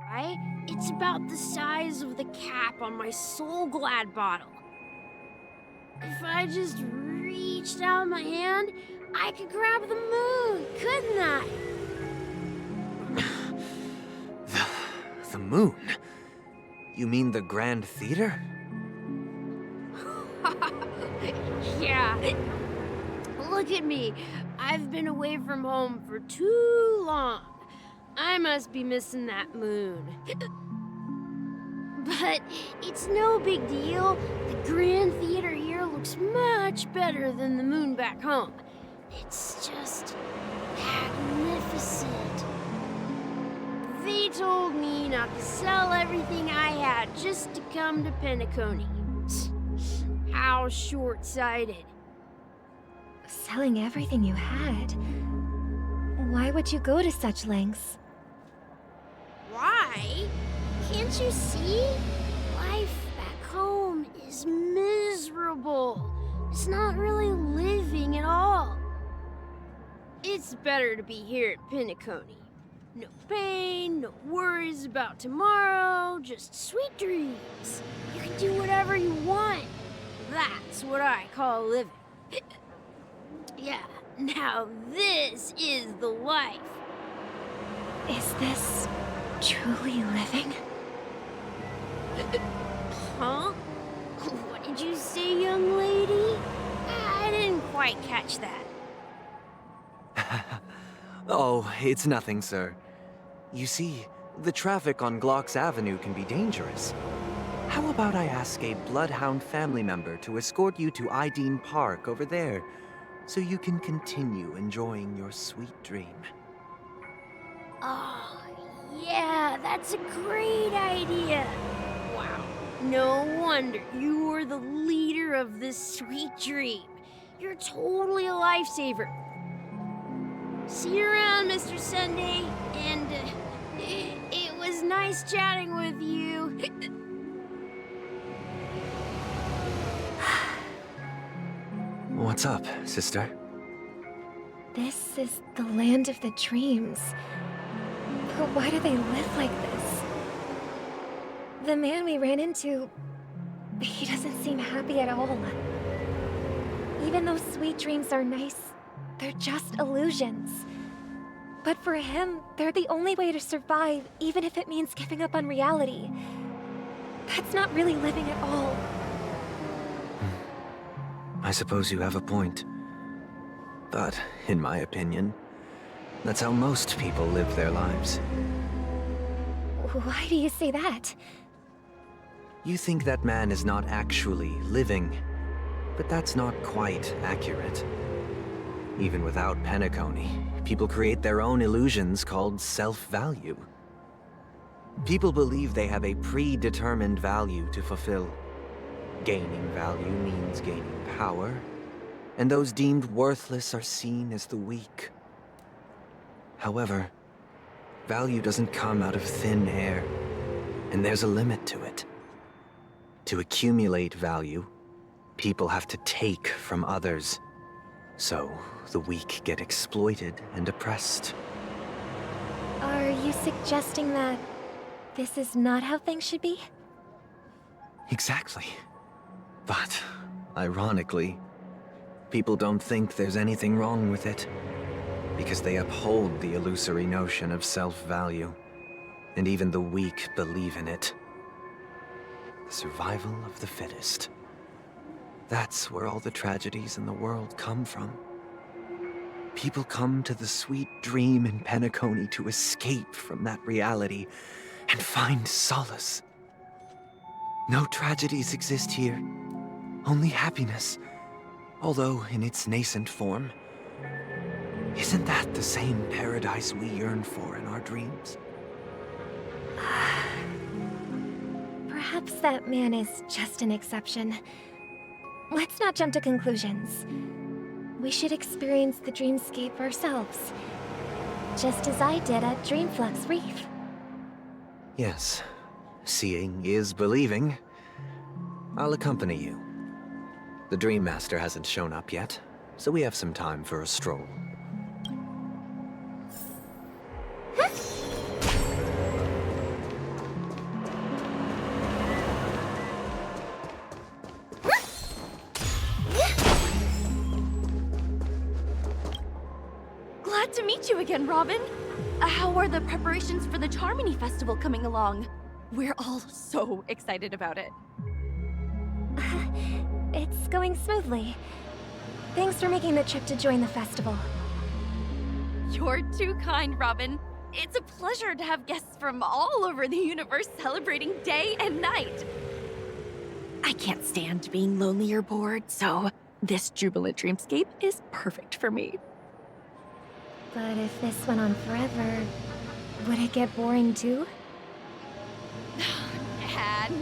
Right? It's about the size of the cap on my Soul Glad bottle. If I just reached out my hand, I could grab the moon, couldn't I? The moon? You mean the Grand Theater? Yeah. Look at me. I've been away from home for too long. I must be missing that moon. But it's no big deal. The Grand Theater here looks much better than the moon back home. It's just magnificent. They told me not to sell everything I had just to come to Penacony. How short-sighted. Selling everything you had? Why would you go to such lengths? Why? Can't you see? Life back home is miserable. It's not really living at all. It's better to be here at Penacony. No pain, no worries about tomorrow, just sweet dreams. You can do whatever you want. That's what I call living. Yeah, now this is the life. Is this truly living? Huh? What did you say, young lady? I didn't quite catch that. Oh, it's nothing, sir. You see, the traffic on Glock's Avenue can be dangerous. How about I ask a Bloodhound family member to escort you to Ideen Park over there, so you can continue enjoying your sweet dream? Oh, yeah, that's a great idea. Wow, no wonder you were the leader of this sweet dream. You're totally a lifesaver. See you around, Mr. Sunday, and it was nice chatting with you. What's up, sister? This is the land of the dreams. But why do they live like this? The man we ran into, he doesn't seem happy at all. Even though sweet dreams are nice, they're just illusions. But for him, they're the only way to survive, even if it means giving up on reality. That's not really living at all. I suppose you have a point. But, in my opinion, that's how most people live their lives. Why do you say that? You think that man is not actually living, but that's not quite accurate. Even without Penacony, people create their own illusions called self-value. People believe they have a predetermined value to fulfill. Gaining value means gaining power, and those deemed worthless are seen as the weak. However, value doesn't come out of thin air, and there's a limit to it. To accumulate value, people have to take from others. So, the weak get exploited and oppressed. Are you suggesting that this is not how things should be? Exactly. But, ironically, people don't think there's anything wrong with it, because they uphold the illusory notion of self-value, and even the weak believe in it. The survival of the fittest. That's where all the tragedies in the world come from. People come to the sweet dream in Penacony to escape from that reality and find solace. No tragedies exist here, only happiness, although in its nascent form. Isn't that the same paradise we yearn for in our dreams? Perhaps that man is just an exception. Let's not jump to conclusions. We should experience the dreamscape ourselves, just as I did at Dreamflux Reef. Yes, seeing is believing. I'll accompany you. The Dream Master hasn't shown up yet, so we have some time for a stroll. meet you again, Robin. How are the preparations for the Charmony Festival coming along? We're all so excited about it. It's going smoothly. Thanks for making the trip to join the festival. You're too kind, Robin. It's a pleasure to have guests from all over the universe celebrating day and night. I can't stand being lonely or bored, so this jubilant dreamscape is perfect for me. But if this went on forever, would it get boring too?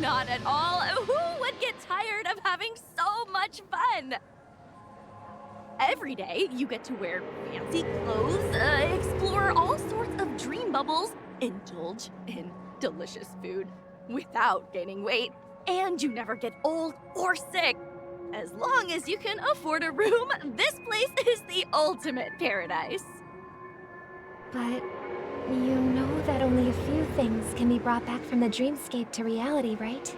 Not at all. Who would get tired of having so much fun? Every day, you get to wear fancy clothes, explore all sorts of dream bubbles, indulge in delicious food without gaining weight, and you never get old or sick. As long as you can afford a room, this place is the ultimate paradise. But you know that only a few things can be brought back from the dreamscape to reality, right?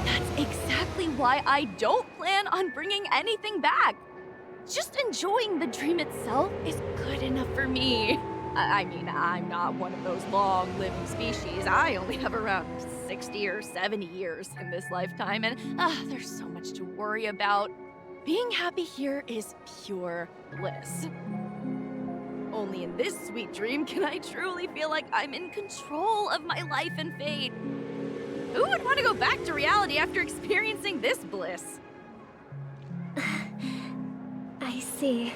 That's exactly why I don't plan on bringing anything back. Just enjoying the dream itself is good enough for me. I mean, I'm not one of those long-living species. I only have around 60 or 70 years in this lifetime, and there's so much to worry about. Being happy here is pure bliss. Only in this sweet dream can I truly feel like I'm in control of my life and fate. Who would want to go back to reality after experiencing this bliss? I see.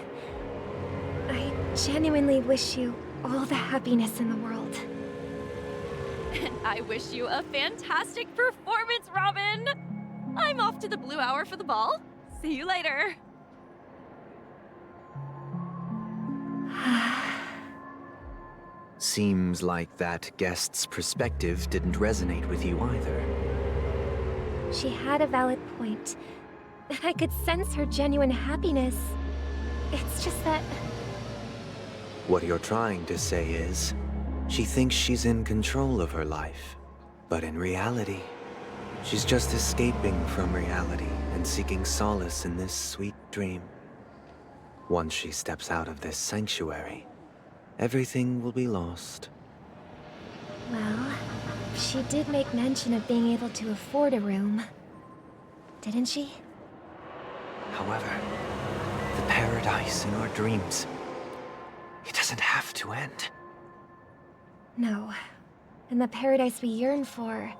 I genuinely wish you all the happiness in the world. And I wish you a fantastic performance, Robin! I'm off to the Blue Hour for the ball. See you later. Seems like that guest's perspective didn't resonate with you either. She had a valid point. I could sense her genuine happiness. It's just that... What you're trying to say is, she thinks she's in control of her life. But in reality, she's just escaping from reality and seeking solace in this sweet dream. Once she steps out of this sanctuary, everything will be lost. Well, she did make mention of being able to afford a room. Didn't she? However, the paradise in our dreams, it doesn't have to end. No. And the paradise we yearn for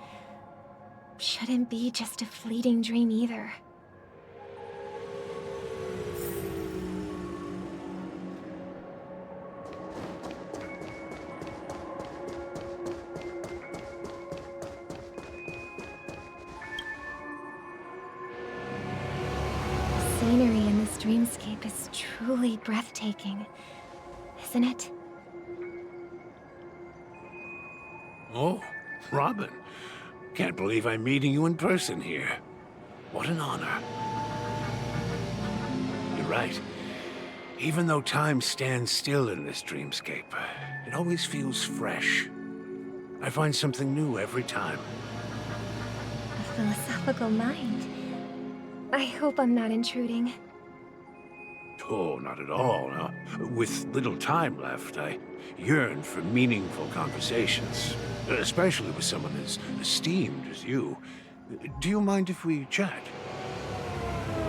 shouldn't be just a fleeting dream either. The scenery in this dreamscape is truly breathtaking, isn't it? Oh, Robin. Can't believe I'm meeting you in person here. What an honor. You're right. Even though time stands still in this dreamscape, it always feels fresh. I find something new every time. A philosophical mind. I hope I'm not intruding. Oh, not at all. No. With little time left, I yearn for meaningful conversations, especially with someone as esteemed as you. Do you mind if we chat?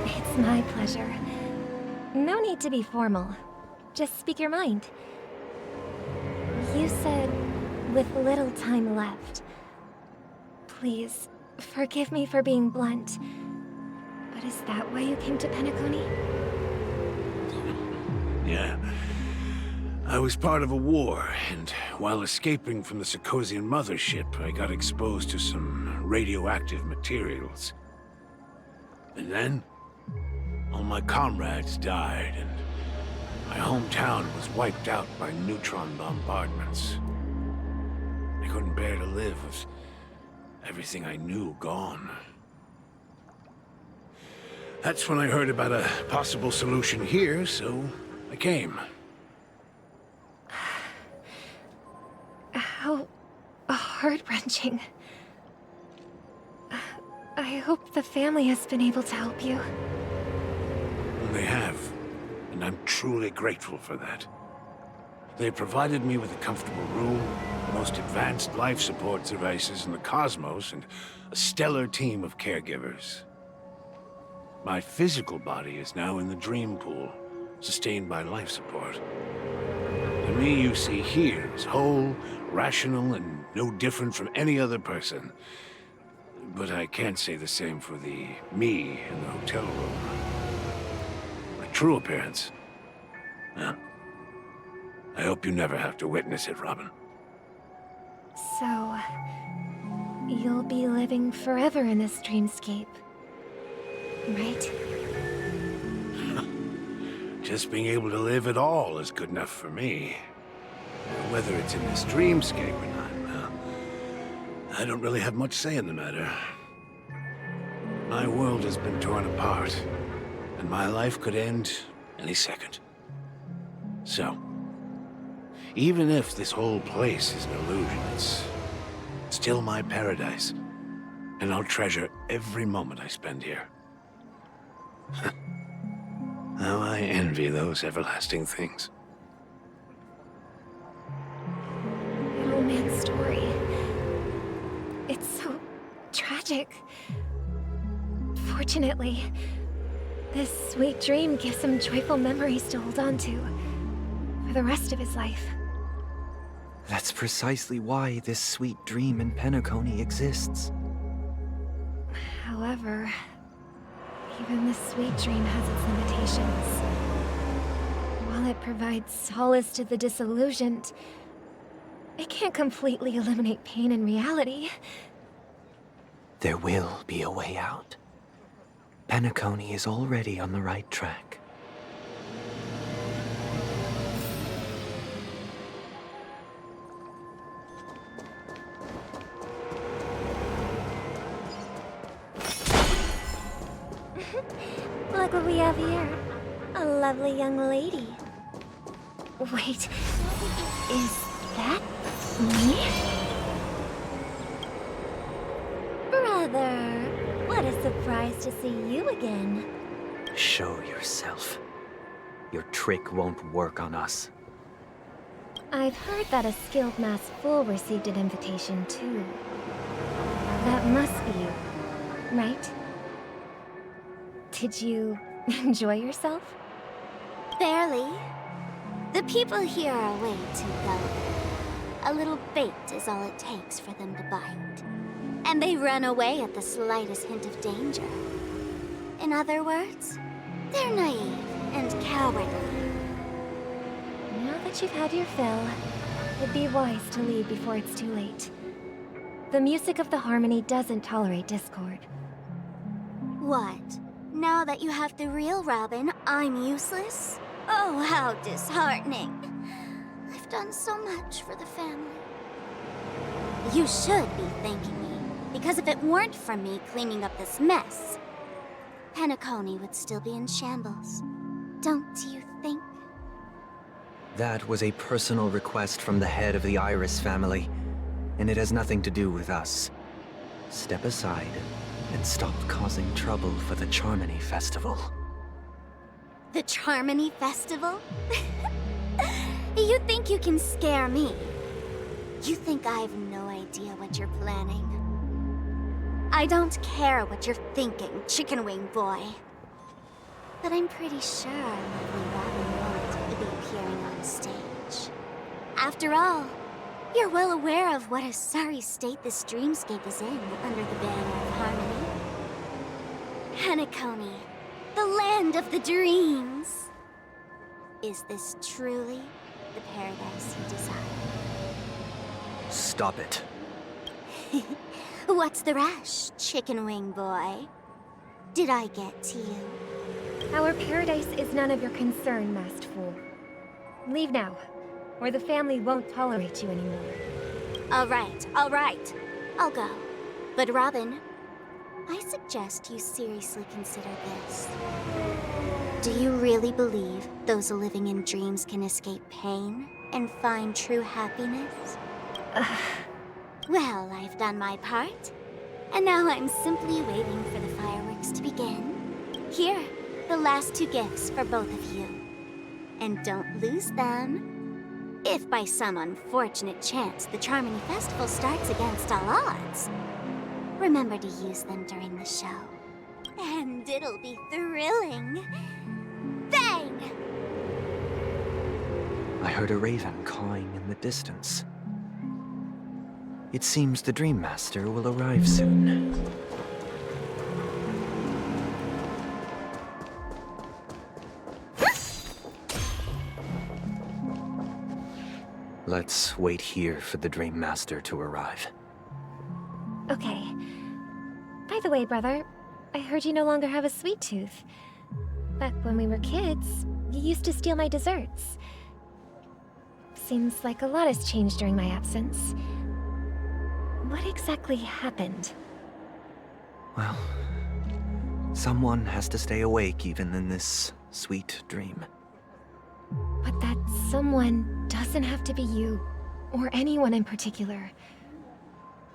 It's my pleasure. No need to be formal. Just speak your mind. You said, with little time left. Please, forgive me for being blunt. But is that why you came to Penacony? Yeah. I was part of a war, and while escaping from the Sarkosian mothership, I got exposed to some radioactive materials. And then, all my comrades died, and my hometown was wiped out by neutron bombardments. I couldn't bear to live with everything I knew gone. That's when I heard about a possible solution here, so I came. How heart-wrenching. I hope the family has been able to help you. They have, and I'm truly grateful for that. They provided me with a comfortable room, the most advanced life support devices in the cosmos, and a stellar team of caregivers. My physical body is now in the dream pool, sustained by life support. The me you see here is whole, rational, and no different from any other person. But I can't say the same for the me in the hotel room. My true appearance. Well, I hope you never have to witness it, Robin. So, you'll be living forever in this dreamscape, right? Just being able to live at all is good enough for me. Whether it's in this dreamscape or not, well, I don't really have much say in the matter. My world has been torn apart, and my life could end any second. So, even if this whole place is an illusion, it's still my paradise, and I'll treasure every moment I spend here. How I envy those everlasting things. An old man's story. It's so tragic. Fortunately, this sweet dream gives him joyful memories to hold on to for the rest of his life. That's precisely why this sweet dream in Penacony exists. However, even this sweet dream has its limitations. While it provides solace to the disillusioned, it can't completely eliminate pain in reality. There will be a way out. Penacony is already on the right track. Look what we have here. A lovely young lady. Wait, is that me? Brother, what a surprise to see you again. Show yourself. Your trick won't work on us. I've heard that a skilled masked fool received an invitation too. That must be you, right? Did you enjoy yourself? Barely. The people here are way too gullible. A little bait is all it takes for them to bite. And they run away at the slightest hint of danger. In other words, they're naive and cowardly. Now that you've had your fill, it'd be wise to leave before it's too late. The music of the harmony doesn't tolerate discord. What? Now that you have the real Robin, I'm useless? Oh, how disheartening. I've done so much for the family. You should be thanking me, because if it weren't for me cleaning up this mess, Penacony would still be in shambles. Don't you think? That was a personal request from the head of the Iris family, and it has nothing to do with us. Step aside and stop causing trouble for the Charmony Festival. The Charmony Festival? You think you can scare me? You think I have no idea what you're planning? I don't care what you're thinking, chicken wing boy. But I'm pretty sure lovely Robin won't be appearing on stage. After all, you're well aware of what a sorry state this dreamscape is in under the banner of harmony. Penacony, the land of the dreams. Is this truly the paradise you desire? Stop it. What's the rush, chicken wing boy? Did I get to you? Our paradise is none of your concern, masked fool. Leave now, or the family won't tolerate you anymore. All right. I'll go. But Robin, I suggest you seriously consider this. Do you really believe those living in dreams can escape pain and find true happiness? Well, I've done my part. And now I'm simply waiting for the fireworks to begin. Here, the last 2 gifts for both of you. And don't lose them. If by some unfortunate chance the Charmony Festival starts against all odds, remember to use them during the show. And it'll be thrilling. Bang! I heard a raven cawing in the distance. It seems the Dream Master will arrive soon. Let's wait here for the Dream Master to arrive. Okay. By the way, brother, I heard you no longer have a sweet tooth. Back when we were kids, you used to steal my desserts. Seems like a lot has changed during my absence. What exactly happened? Well, someone has to stay awake even in this sweet dream. But that someone doesn't have to be you, or anyone in particular.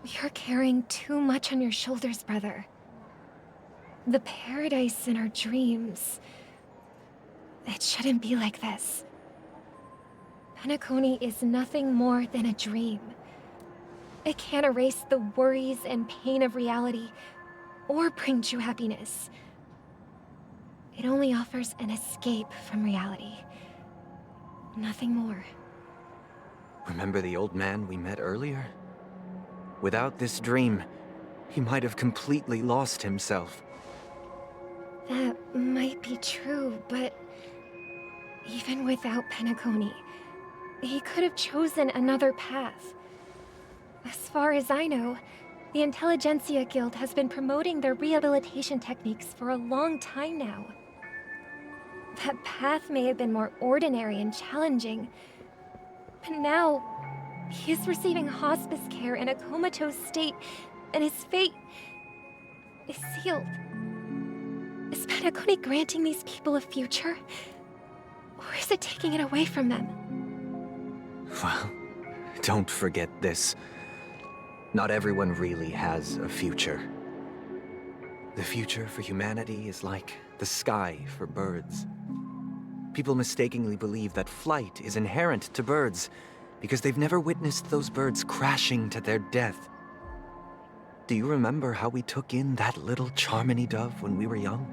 You're carrying too much on your shoulders, brother. The paradise in our dreams. It shouldn't be like this. Penacony is nothing more than a dream. It can't erase the worries and pain of reality, or bring true happiness. It only offers an escape from reality. Nothing more. Remember the old man we met earlier? Without this dream, he might have completely lost himself. That might be true, but even without Penacony, he could have chosen another path. As far as I know, the Intelligentsia Guild has been promoting their rehabilitation techniques for a long time now. That path may have been more ordinary and challenging, but now he is receiving hospice care in a comatose state, and his fate is sealed. Is Penacony granting these people a future? Or is it taking it away from them? Well, don't forget this. Not everyone really has a future. The future for humanity is like the sky for birds. People mistakenly believe that flight is inherent to birds because they've never witnessed those birds crashing to their death. Do you remember how we took in that little Charmony dove when we were young?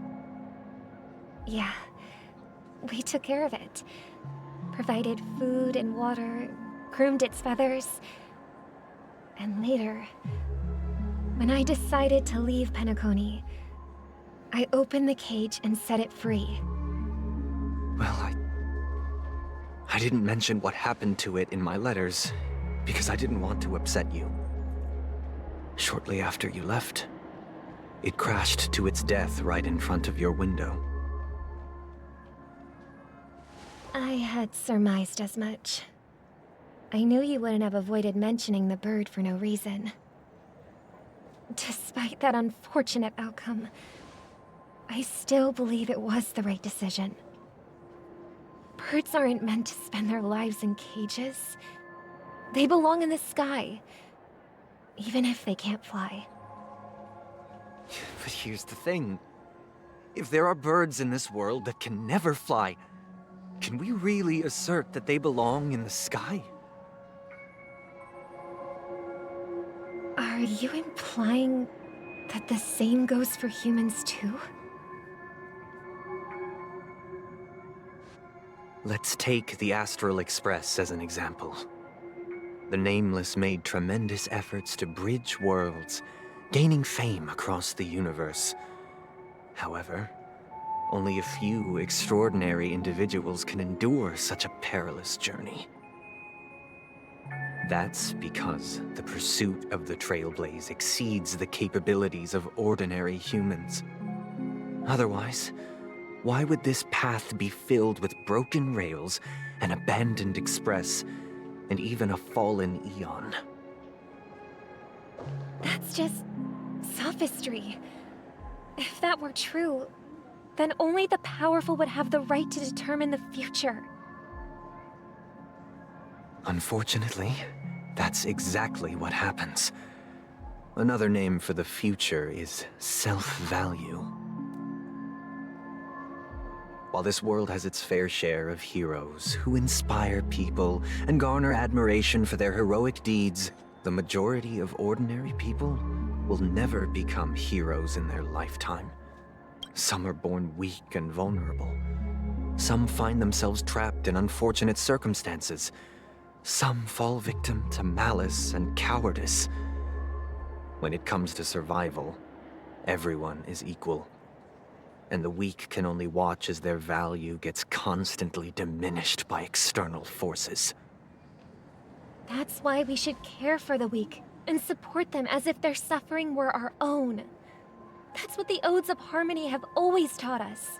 Yeah, we took care of it. Provided food and water, groomed its feathers. And later, when I decided to leave Penacony, I opened the cage and set it free. Well, I didn't mention what happened to it in my letters because I didn't want to upset you. Shortly after you left, it crashed to its death right in front of your window. I had surmised as much. I knew you wouldn't have avoided mentioning the bird for no reason. Despite that unfortunate outcome, I still believe it was the right decision. Birds aren't meant to spend their lives in cages. They belong in the sky, even if they can't fly. But here's the thing. If there are birds in this world that can never fly, can we really assert that they belong in the sky? Are you implying that the same goes for humans too? Let's take the Astral Express as an example. The Nameless made tremendous efforts to bridge worlds, gaining fame across the universe. However, only a few extraordinary individuals can endure such a perilous journey. That's because the pursuit of the Trailblaze exceeds the capabilities of ordinary humans. Otherwise, why would this path be filled with broken rails, an abandoned express, and even a fallen Eon? That's just sophistry. If that were true, then only the powerful would have the right to determine the future. Unfortunately, that's exactly what happens. Another name for the future is self-value. While this world has its fair share of heroes who inspire people and garner admiration for their heroic deeds, the majority of ordinary people will never become heroes in their lifetime. Some are born weak and vulnerable. Some find themselves trapped in unfortunate circumstances. Some fall victim to malice and cowardice. When it comes to survival, everyone is equal. And the weak can only watch as their value gets constantly diminished by external forces. That's why we should care for the weak and support them as if their suffering were our own. That's what the Odes of Harmony have always taught us.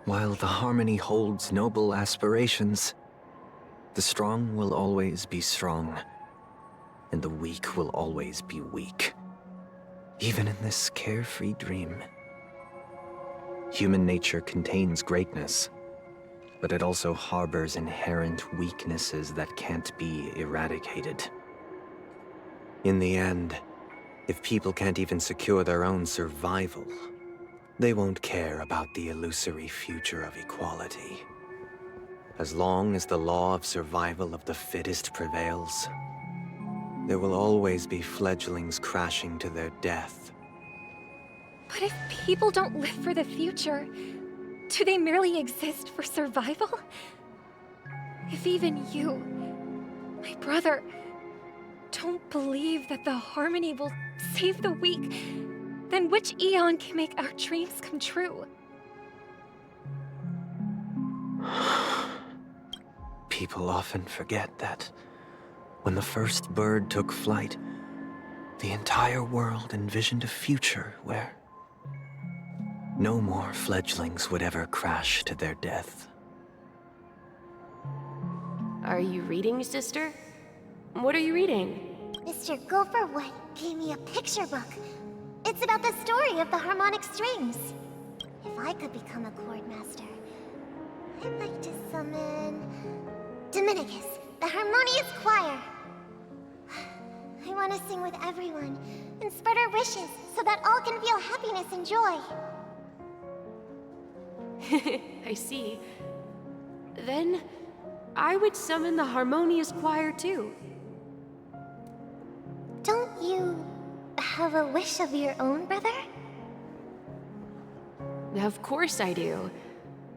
While the Harmony holds noble aspirations, the strong will always be strong, and the weak will always be weak. Even in this carefree dream. Human nature contains greatness, but it also harbors inherent weaknesses that can't be eradicated. In the end, if people can't even secure their own survival, they won't care about the illusory future of equality. As long as the law of survival of the fittest prevails, there will always be fledglings crashing to their death. But if people don't live for the future, do they merely exist for survival? If even you, my brother, don't believe that the Harmony will save the weak, then which eon can make our dreams come true? People often forget that when the first bird took flight, the entire world envisioned a future where no more fledglings would ever crash to their death. Are you reading, sister? What are you reading? Mr. Gopher Wood gave me a picture book. It's about the story of the harmonic strings. If I could become a chord master, I'd like to summon Dominicus, the harmonious choir. I want to sing with everyone and spread our wishes so that all can feel happiness and joy. I see. Then, I would summon the harmonious choir too. Don't you have a wish of your own, brother? Of course I do.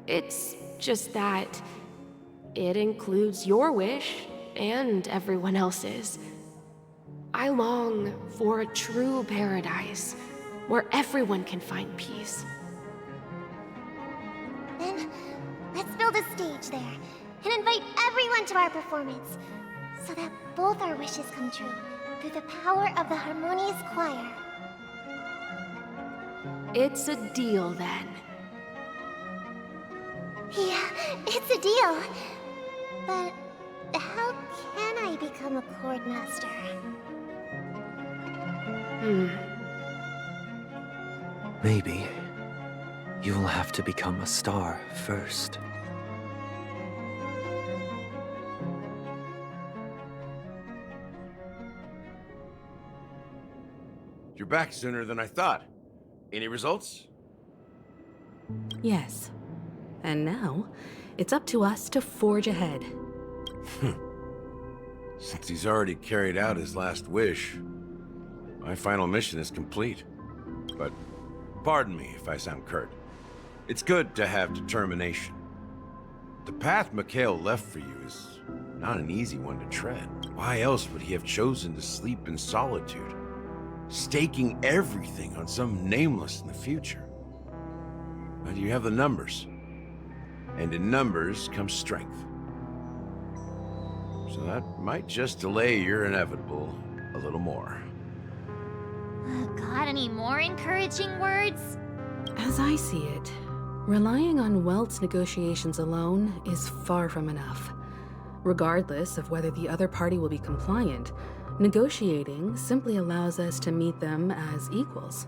It's just that it includes your wish and everyone else's. I long for a true paradise where everyone can find peace. Then, let's build a stage there and invite everyone to our performance so that both our wishes come true through the power of the harmonious choir. It's a deal then. Yeah, it's a deal. But how can I become a chord master? Maybe you will have to become a star first. You're back sooner than I thought. Any results? Yes. And now, it's up to us to forge ahead. Since he's already carried out his last wish, my final mission is complete. But pardon me if I sound curt. It's good to have determination. The path Mikhail left for you is not an easy one to tread. Why else would he have chosen to sleep in solitude, staking everything on some nameless in the future? But you have the numbers, and in numbers comes strength. So that might just delay your inevitable a little more. Got any more encouraging words? As I see it, relying on Welt's negotiations alone is far from enough. Regardless of whether the other party will be compliant, negotiating simply allows us to meet them as equals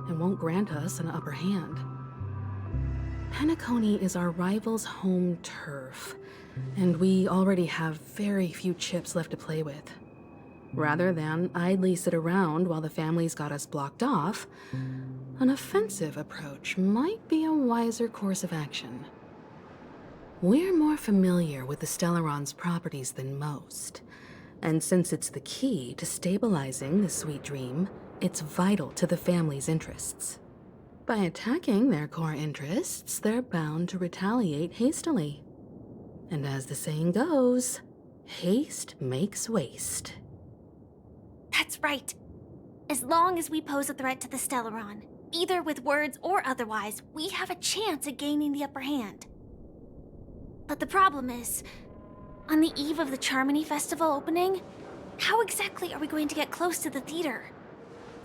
and won't grant us an upper hand. Penacony is our rival's home turf, and we already have very few chips left to play with. Rather than idly sit around while the family's got us blocked off, an offensive approach might be a wiser course of action. We're more familiar with the Stellaron's properties than most, and since it's the key to stabilizing the sweet dream, it's vital to the family's interests. By attacking their core interests, they're bound to retaliate hastily. And as the saying goes, haste makes waste. That's right. As long as we pose a threat to the Stellaron, either with words or otherwise, we have a chance at gaining the upper hand. But the problem is, on the eve of the Charmony Festival opening, how exactly are we going to get close to the theater?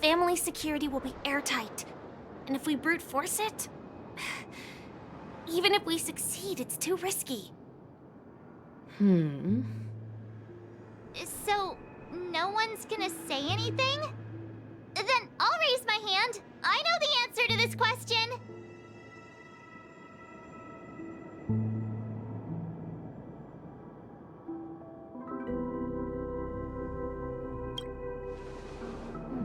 Family security will be airtight, and if we brute force it, even if we succeed, it's too risky. So, no one's gonna say anything? Then I'll raise my hand. I know the answer to this question.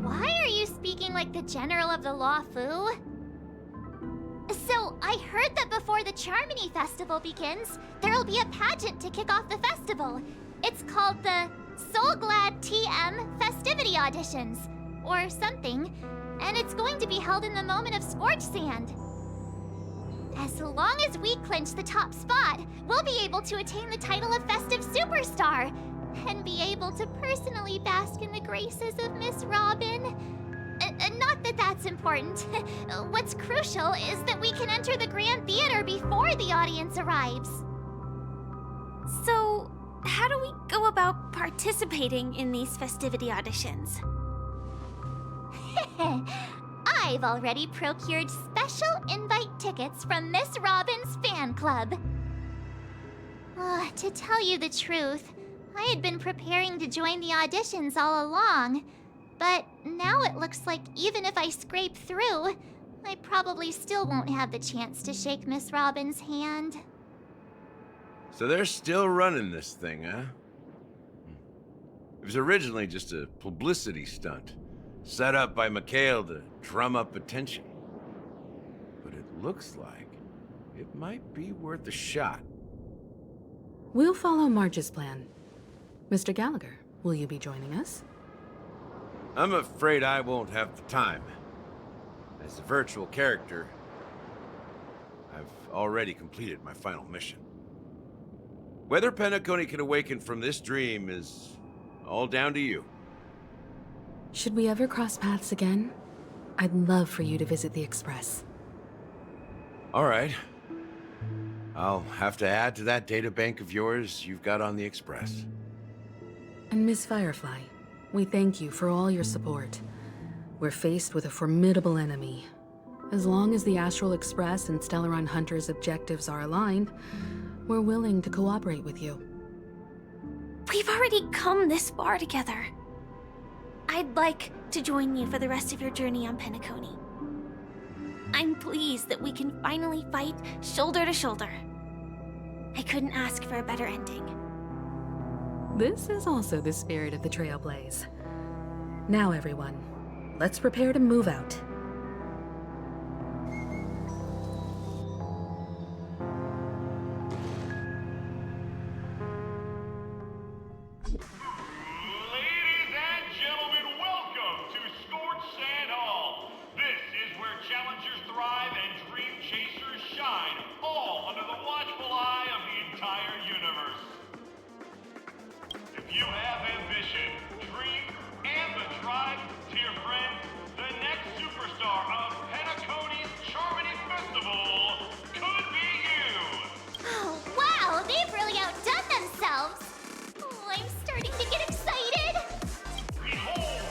Why are you speaking like the General of the Law Fu? So, I heard that before the Charmony Festival begins, there'll be a pageant to kick off the festival. It's called the Soul Glad TM Festivity Auditions, or something, and it's going to be held in the moment of Scorch Sand. As long as we clinch the top spot, we'll be able to attain the title of Festive Superstar, and be able to personally bask in the graces of Miss Robin. Not that that's important. What's crucial is that we can enter the Grand Theater before the audience arrives. So, how do we go about participating in these festivity auditions? I've already procured special invite tickets from Miss Robin's fan club. To tell you the truth, I had been preparing to join the auditions all along, but now it looks like even if I scrape through, I probably still won't have the chance to shake Miss Robin's hand. So they're still running this thing, huh? It was originally just a publicity stunt, set up by Mikhail to drum up attention. But it looks like it might be worth a shot. We'll follow Marge's plan. Mr. Gallagher, will you be joining us? I'm afraid I won't have the time. As a virtual character, I've already completed my final mission. Whether Penacony can awaken from this dream is all down to you. Should we ever cross paths again? I'd love for you to visit the Express. All right. I'll have to add to that data bank of yours you've got on the Express. And Miss Firefly, we thank you for all your support. We're faced with a formidable enemy. As long as the Astral Express and Stellaron Hunter's objectives are aligned, we're willing to cooperate with you. We've already come this far together. I'd like to join you for the rest of your journey on Penacony. I'm pleased that we can finally fight shoulder to shoulder. I couldn't ask for a better ending. This is also the spirit of the Trailblaze. Now, everyone, let's prepare to move out. Ladies and gentlemen, welcome to Scorch Sand Hall. This is where challengers thrive and dream chasers shine, all under the watchful eye of the entire universe. If you have ambition, dream, and the drive, dear friend, the next superstar of Penacony's Charmony Festival could be you. Oh, wow, they've really outdone themselves. Oh, I'm starting to get excited. Behold,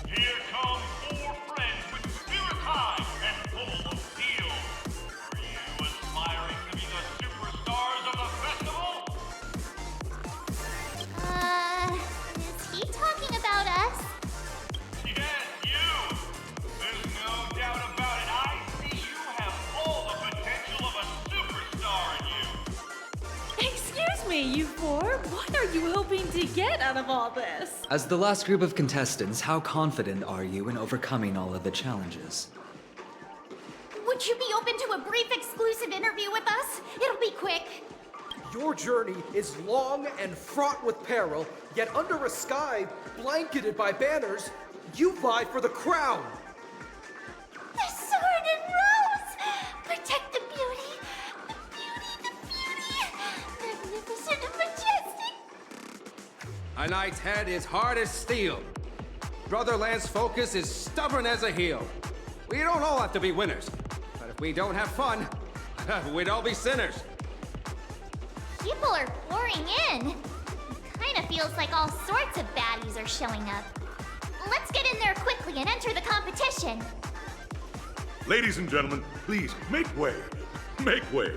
here come 4 friends with spirit high and full of steel. Are you aspiring to be the superstars of the festival? Is he talking about us? Yes, you! There's no doubt hoping to get out of all this? As the last group of contestants, how confident are you in overcoming all of the challenges? Would you be open to a brief exclusive interview with us? It'll be quick. Your journey is long and fraught with peril, yet under a sky blanketed by banners, you vie for the crown. The sword and rose! Protect the beauty! The beauty! Magnificent and majestic! A knight's head is hard as steel. Brother Lance's focus is stubborn as a heel. We don't all have to be winners, but if we don't have fun, we'd all be sinners. People are pouring in. It kinda feels like all sorts of baddies are showing up. Let's get in there quickly and enter the competition. Ladies and gentlemen, please make way. Make way.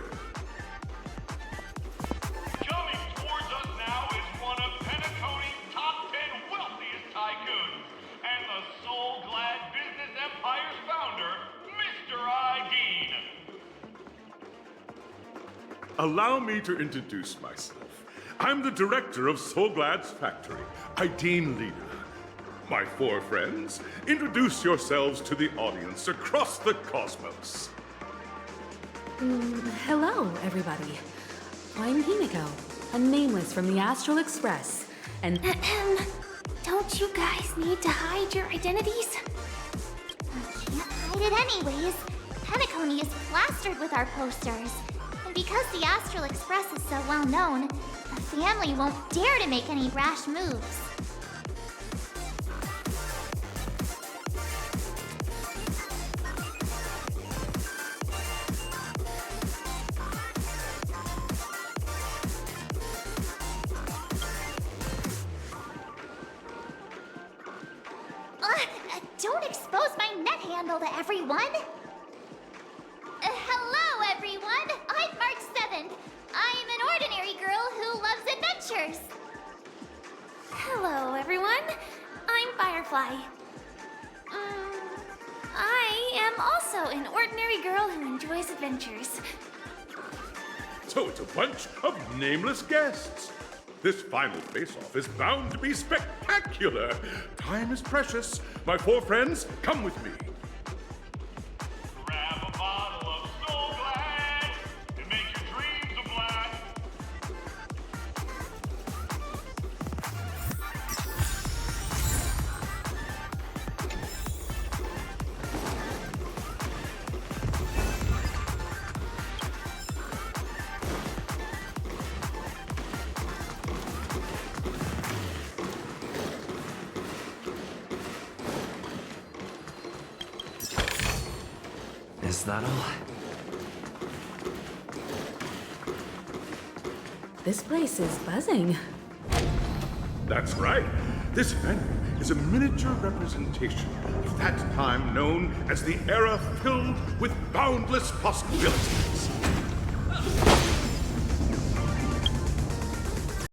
Coming towards us now is one of Penacony's top 10 wealthiest tycoons and the soul-glad business empire's founder, Mr. Ideen. Allow me to introduce myself. I'm the director of Soulglad's factory, Ideen Lena. My four friends, introduce yourselves to the audience across the cosmos. Hello, everybody. I'm Himiko, a nameless from the Astral Express, and Don't you guys need to hide your identities? Can't hide it anyways. Penacony is plastered with our posters. And because the Astral Express is so well known, the family won't dare to make any rash moves. Don't expose my net handle to everyone! Hello, everyone! I'm March 7th. I'm an ordinary girl who loves adventures. Hello, everyone. I'm Firefly. I am also an ordinary girl who enjoys adventures. So it's a bunch of nameless guests. This final face-off is bound to be spectacular. Time is precious. My four friends, come with me. Grab a bottle of Soul Glad and make your dreams a blast. Is that all? this place is buzzing. That's right. This venue is a miniature representation of that time known as the era filled with boundless possibilities.